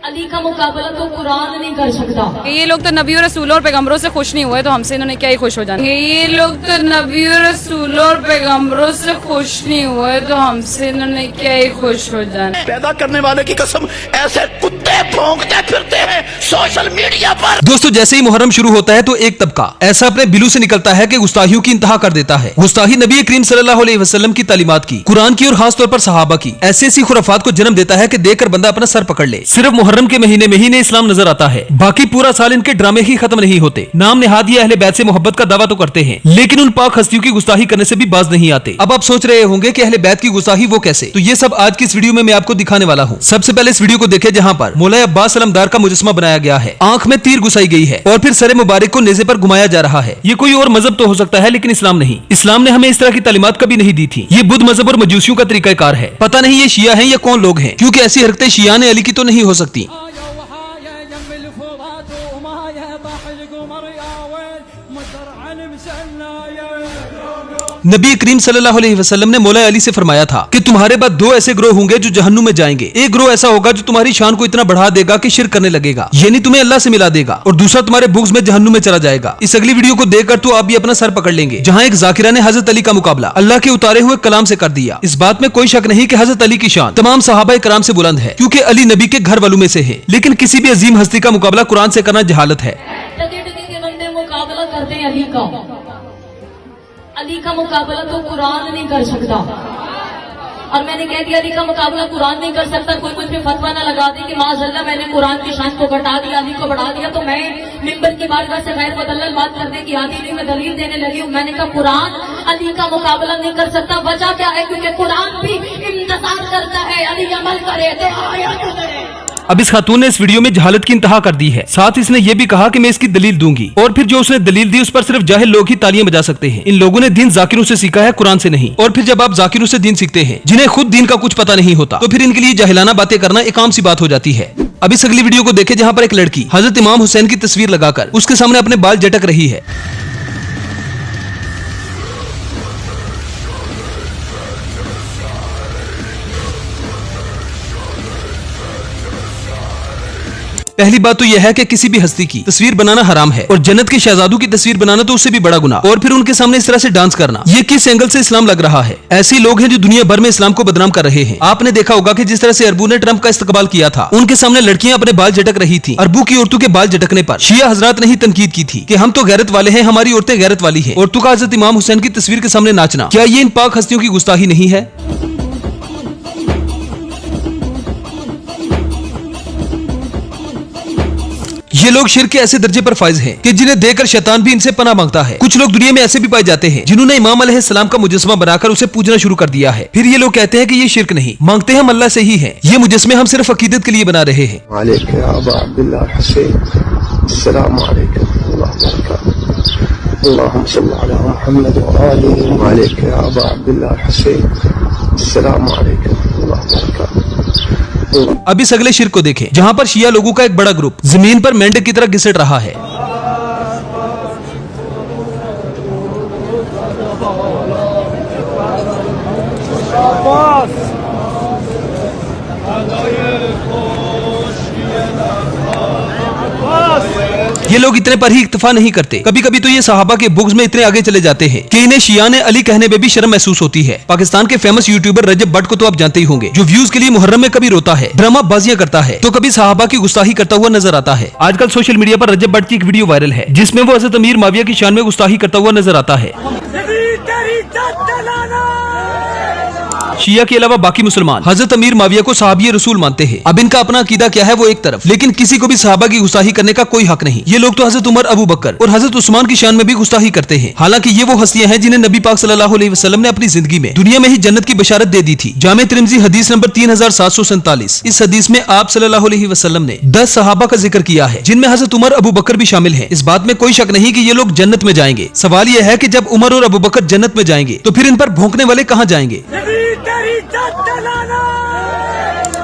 अली का मुकाबला तो कुरान नहीं कर सकता। ये लोग तो नबी और रसूलों और पैगंबरों से खुश नहीं हुए तो हमसे इन्होंने क्या ही खुश हो जाना। ये लोग तो नबी और रसूलों और पैगंबरों से खुश नहीं हुए तो हमसे इन्होंने क्या ही खुश हो जाना। पैदा करने वाले की कसम, ऐसे कुत्ते भौंकते फिरते हैं सोशल मीडिया पर। दोस्तों, जैसे ही मुहर्रम शुरू होता है तो एक तबका ऐसा अपने बिलू से निकलता है कि गुस्ताखियों की इंतहा कर देता है। गुस्ताखी नबी करीम सल्लल्लाहु अलैहि वसल्लम की तालीमात की, कुरान की और खास तौर पर सहाबा की ऐसी खुराफात को जन्म देता है कि देखकर बंदा अपना सर पकड़ ले। सिर्फ मुहर्रम के महीने में ही इस्लाम नजर आता है, बाकी पूरा साल इनके ड्रामे ही खत्म नहीं होते। नाम नेहाद ये अहले बैत से मोहब्बत का दावा तो करते हैं, लेकिन उन पाक हस्तियों की गुस्ताखी करने से भी बाज नहीं आते। अब आप सोच रहे होंगे कि अहले बैत की गुस्ताखी वो कैसे, तो ये सब आज की इस वीडियो में मैं आपको दिखाने वाला हूँ। सबसे पहले इस वीडियो को देखें जहाँ पर मौला अब्बास अलमदार का मुजस्मा बनाया गया है, आंख में तीर घुसाई गई है और फिर सरे मुबारक को नेज़े पर घुमाया जा रहा है। ये कोई और मजहब तो हो सकता है, लेकिन इस्लाम नहीं। इस्लाम ने हमें इस तरह की तालीमात कभी नहीं दी थी। ये बुद्ध मजहब और मजूसियों का तरीकाकार है। पता नहीं ये शिया है या कौन लोग हैं, क्योंकि ऐसी हरकतें शिया ने अली की तो नहीं हो सकती। नबी करीम सल्लल्लाहु अलैहि वसल्लम ने मौला अली से फरमाया था कि तुम्हारे बाद दो ऐसे ग्रोह होंगे जो जहन्नुम में जाएंगे। एक ग्रोह ऐसा होगा जो तुम्हारी शान को इतना बढ़ा देगा कि शिर्क करने लगेगा, यानी तुम्हें अल्लाह से मिला देगा, और दूसरा तुम्हारे बुग़्ज़ में जहन्नुम में चला जाएगा। इस अगली वीडियो को देखकर तो आप भी अपना सर पकड़ लेंगे, जहाँ एक जाकिरा ने हजरत अली का मुकाबला अल्लाह के उतारे हुए कलाम से कर दिया। इस बात में कोई शक नहीं कि हजरत अली की शान तमाम सहाबा कराम से बुलंद है, क्योंकि अली नबी के घर वालों में से है। लेकिन किसी भी अजीम हस्ती का मुकाबला कुरान से करना जहालत है। मुकाबला करते हैं अली का मुकाबला तो कुरान नहीं कर सकता। और मैंने कह दिया अली का मुकाबला कुरान नहीं कर सकता, कोई मुझ पे फतवा ना लगा दे कि माज़अल्लाह मैंने कुरान की शान को घटा दिया, अली को बढ़ा दिया, तो मैं मिंबर की बारगाह से गैर मुदल्लल बात करने की आदि में दलील देने लगी हूँ। मैंने कहा कुरान अली का मुकाबला नहीं कर सकता। वजह क्या है? क्योंकि कुरान भी इंतजार करता है अली अमल करे तो आयत करे। अब इस खातून ने इस वीडियो में जहालत की इंतहा कर दी है। साथ इसने ये भी कहा कि मैं इसकी दलील दूंगी, और फिर जो उसने दलील दी उस पर सिर्फ जाहिल लोग ही तालियां बजा सकते हैं। इन लोगों ने दीन जाकिरों से सीखा है, कुरान से नहीं। और फिर जब आप जाकिरों से दीन सीखते हैं जिन्हें खुद दीन का कुछ पता नहीं होता, तो फिर इनके लिए जाहिलाना बातें करना एक आम सी बात हो जाती है। अब इस अगली वीडियो को देखें जहाँ पर एक लड़की हजरत इमाम हुसैन की तस्वीर लगाकर उसके सामने अपने बाल झटक रही है। पहली बात तो यह है कि किसी भी हस्ती की तस्वीर बनाना हराम है, और जन्नत के शहजादों की तस्वीर बनाना तो उससे भी बड़ा गुनाह। और फिर उनके सामने इस तरह से डांस करना, ये किस एंगल से इस्लाम लग रहा है? ऐसे लोग हैं जो दुनिया भर में इस्लाम को बदनाम कर रहे हैं। आपने देखा होगा कि जिस तरह से अरबू ने ट्रंप का इस्तकबाल किया था, उनके सामने लड़कियां अपने बाल झटक रही थी। अरबू की औरतों के बाल झटकने पर शिया हजरात ने ही तनकीद की थी कि हम तो गैरत वाले हैं, हमारी औरतें गैरत वाली है। औरतों का हजरत इमाम हुसैन की तस्वीर के सामने नाचना, क्या ये इन पाक हस्तियों की गुस्ताखी नहीं है? ये लोग शिर्क के ऐसे दर्जे पर फाइज हैं कि जिन्हें देखकर शैतान भी इनसे पनाह मांगता है। कुछ लोग दुनिया में ऐसे भी पाए जाते हैं जिन्होंने इमाम अलैहिस्सलाम का मुजस्मा बनाकर उसे पूजना शुरू कर दिया है। फिर ये लोग कहते हैं कि ये शिर्क नहीं, मांगते हम अल्लाह से ही हैं। ये मुजस्मे हम सिर्फ अकीदत के लिए बना रहे हैं। अब इस अगले शिर्क को देखें जहाँ पर शिया लोगों का एक बड़ा ग्रुप जमीन पर मेंढक की तरह घिसट रहा है। ये लोग इतने पर ही इक्तफा नहीं करते, कभी कभी तो ये सहाबा के बुग़्ज़ में इतने आगे चले जाते हैं कि इन्हें शिया ने अली कहने में भी शर्म महसूस होती है। पाकिस्तान के फेमस यूट्यूबर रजब भट्ट को तो आप जानते ही होंगे, जो व्यूज के लिए मुहर्रम में कभी रोता है, ड्रामा बाजियां करता है, तो कभी सहाबा की गुस्ताखी करता हुआ नजर आता है। आजकल सोशल मीडिया पर रजब भट्ट की एक वीडियो वायरल है जिसमें वो हज़रत अमीर माविया की शान में गुस्ताखी करता हुआ नजर आता है। शिया के अलावा बाकी मुसलमान हजरत अमीर माविया को सहाबी रसूल मानते हैं। अब इनका अपना अकीदा क्या है वो एक तरफ, लेकिन किसी को भी सहाबा की गुस्ताखी करने का कोई हक नहीं। ये लोग तो हजरत उमर, अबू बकर और हजरत उस्मान की शान में भी गुस्ताखी करते हैं। हालांकि ये वो हस्तियां हैं जिन्हें नबी पाक सल्लल्लाहु अलैहि वसल्लम ने अपनी जिंदगी में दुनिया में ही जन्नत की बशारत दे दी थी। जामे तिरमिज़ी हदीस नंबर 3747। इस हदीस में आप सल्लल्लाहु अलैहि वसल्लम ने 10 सहाबा का जिक्र किया है, जिनमें हजरत उमर, अबू बकर भी शामिल है। इस बात में कोई शक नहीं कि ये लोग जन्नत में जाएंगे। सवाल यह है कि जब उमर और अबू बकर जन्नत में जाएंगे तो फिर इन पर भौंकने वाले कहाँ जाएंगे?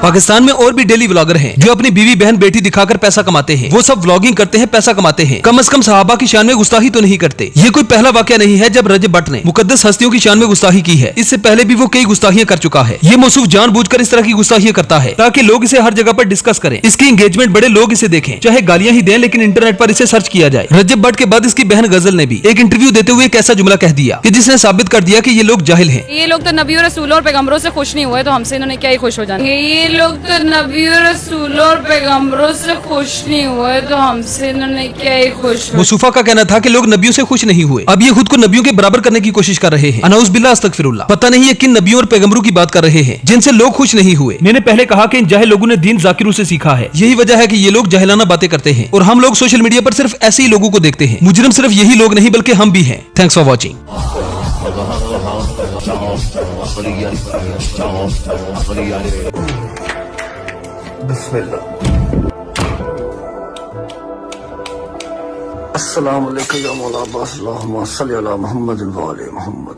पाकिस्तान में और भी डेली व्लॉगर हैं जो अपनी बीवी बहन बेटी दिखाकर पैसा कमाते हैं। वो सब व्लॉगिंग करते हैं, पैसा कमाते हैं, कम से कम सहाबा की शान में गुस्ताखी तो नहीं करते। ये कोई पहला वाकया नहीं है जब रजब भट्ट ने मुकद्दस हस्तियों की शान में गुस्ताखी की है। इससे पहले भी वो कई गुस्ताखियां कर चुका है। ये मौसूफ जानबूझकर इस तरह की गुस्ताखियां करता है ताकि लोग इसे हर जगह पर डिस्कस करें, इसकी एंगेजमेंट बड़े लोग इसे देखें, चाहे गालियां ही दें लेकिन इंटरनेट पर इसे सर्च किया जाए। रजब भट्ट के बाद इसकी बहन गजल ने भी एक इंटरव्यू देते हुए एक ऐसा जुमला कह दिया कि जिसने साबित कर दिया कि ये लोग जाहिल हैं। ये लोग तो नबी और रसूलों और पैगंबरों से खुश नहीं हुए तो हमसे इन्होंने क्या ही खुश हो जाना। ये लोग तो नबी और रसूलों और पैगंबरों से खुश नहीं हुए तो हमसे इन्होंने क्या ही खुश हो। मुसूफा का कहना था कि लोग नबियों से खुश नहीं हुए, अब ये खुद को नबियों के बराबर करने की कोशिश कर रहे हैं। अनाउज़ बिल्लाह अस्तगफिरुल्लाह। पता नहीं ये किन नबियों और पैगंबरों की बात कर रहे हैं जिनसे लोग खुश नहीं हुए। मैंने पहले कहा कि इन जाहिल लोगों ने दीन जाकिरों से सीखा है। यही वजह है कि ये लोग जाहिलाना बातें करते हैं और हम लोग सोशल मीडिया पर सिर्फ ऐसे ही लोगों को देखते हैं। मुजरिम सिर्फ यही लोग नहीं बल्कि हम भी हैं। Thanks for watching. अस्सलाम वालेकुम या मौला अब्बास, अल्लाहुम्मा सल्ली अला मुहम्मद व आले मुहम्मद।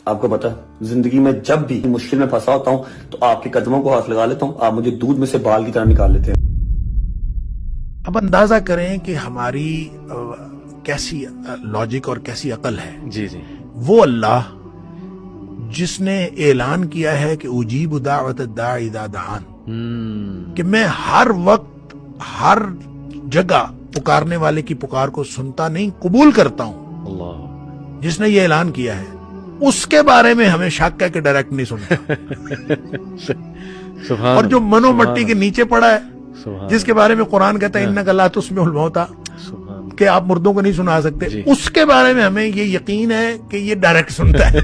आपको पता है जिंदगी में जब भी मुश्किल में फंसा होता हूँ तो आपके कदमों को हाथ लगा लेता हूँ, आप मुझे दूध में से बाल की तरह निकाल लेते हैं। अब अंदाजा करें कि हमारी कैसी लॉजिक और कैसी अकल है। जी जी। वो अल्लाह जिसने ऐलान किया है कि उजीब दावत दाई इज़ा दआन, कि मैं हर वक्त हर जगह पुकारने वाले की पुकार को सुनता नहीं कबूल करता हूं। अल्लाह। जिसने ये ऐलान किया है उसके बारे में हमें शक है कि डायरेक्ट नहीं सुनता। सुभान और जो मनो मट्टी के नीचे पड़ा है, सुभान जिसके बारे में कुरान कहता है इन्नका ला तुस्मिउल मौता, कि आप मुर्दों को नहीं सुना सकते, उसके बारे में हमें ये यकीन है कि ये डायरेक्ट सुनता है।